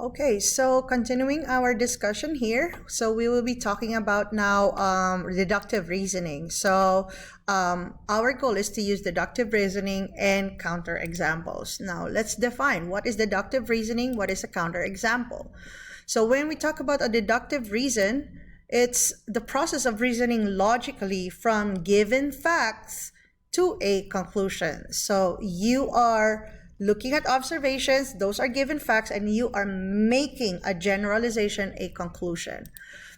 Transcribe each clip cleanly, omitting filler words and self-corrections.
Okay, so continuing our discussion here, so we will be talking about now deductive reasoning. So our goal is to use deductive reasoning and counter examples. Now let's define what is deductive reasoning, what is a counter example. So when we talk about a deductive reason, it's the process of reasoning logically from given facts to a conclusion. So you are looking at observations, those are given facts, and you are making a generalization, a conclusion.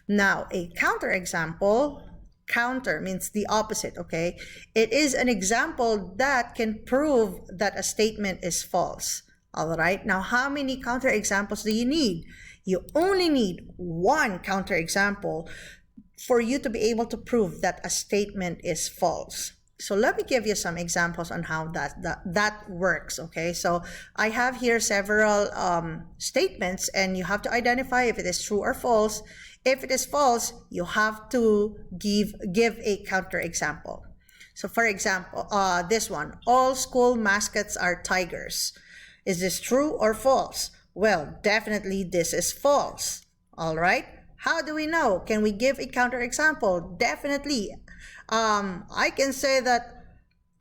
Now, a counterexample, counter means the opposite, okay? It is an example that can prove that a statement is false. All right, now how many counterexamples do you need? You only need one counterexample for you to be able to prove that a statement is false. So let me give you some examples on how that works, okay? So I have here several statements, and you have to identify if it is true or false. If it is false, you have to give a counterexample. So for example, this one, all school mascots are tigers. Is this true or false? Well, definitely this is false, all right? How do we know? Can we give a counterexample? Definitely. I can say that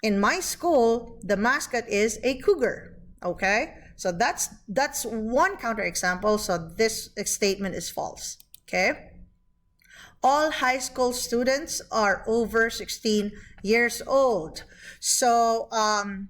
in my school, the mascot is a cougar, okay? So that's one counterexample, so this statement is false, okay? All high school students are over 16 years old. So I'm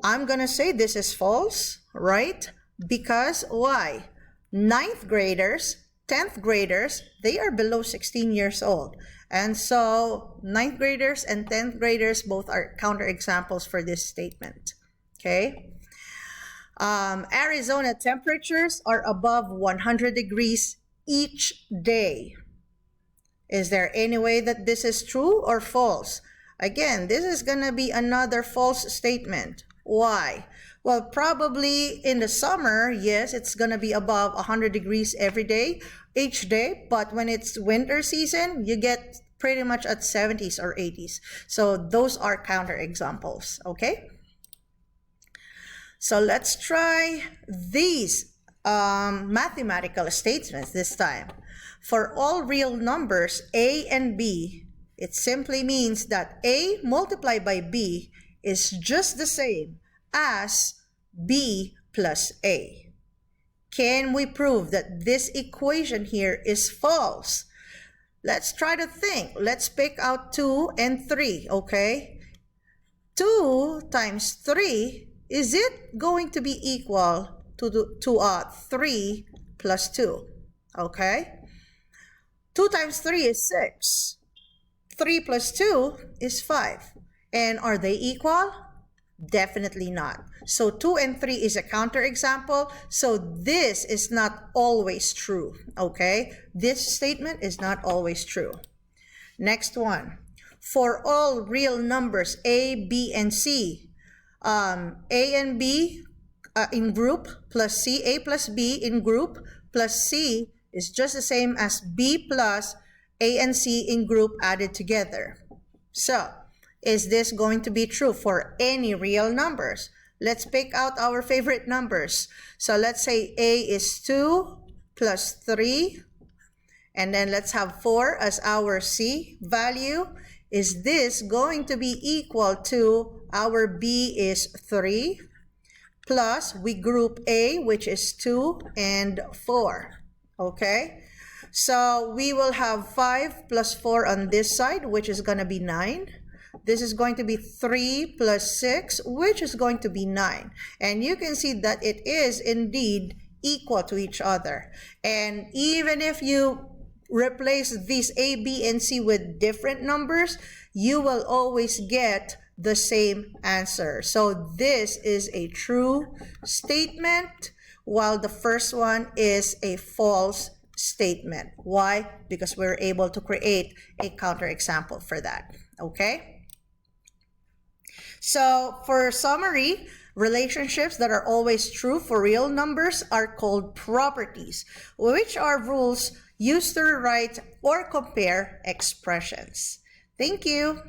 gonna say this is false, right? Because why? 9th graders, 10th graders, they are below 16 years old. And so 9th graders and 10th graders both are counterexamples for this statement, okay? Arizona temperatures are above 100 degrees each day. Is there any way that this is true or false? Again, this is gonna be another false statement. Why? Well, probably in the summer, yes, it's gonna be above 100 degrees every day, each day, but when it's winter season, you get pretty much at 70s or 80s. So those are counterexamples, okay? So let's try these mathematical statements this time. For all real numbers, A and B, it simply means that A multiplied by B is just the same as B plus A. Can we prove that this equation here is false? Let's try to think. Let's pick out 2 and 3, okay? 2 times 3, is it going to be equal to 3 plus 2, okay? 2 times 3 is 6. 3 plus 2 is 5. And are they equal? Definitely not. So 2 and 3 is a counterexample. So this is not always true, okay? This statement is not always true. Next one. For all real numbers A, B, and C, A and B in group plus C, A plus B in group plus C is just the same as B plus A and C in group added together. So is this going to be true for any real numbers? Let's pick out our favorite numbers. So let's say A is 2 plus 3, and then let's have 4 as our C value. Is this going to be equal to our B is 3 plus we group A, which is 2 and 4, okay? So we will have 5 plus 4 on this side, which is going to be 9. This is going to be 3 plus 6, which is going to be 9. And you can see that it is indeed equal to each other. And even if you replace these A, B, and C with different numbers, you will always get the same answer. So this is a true statement, while the first one is a false statement. Why? Because we're able to create a counterexample for that, okay? So for summary, relationships that are always true for real numbers are called properties, which are rules used to write or compare expressions. Thank you.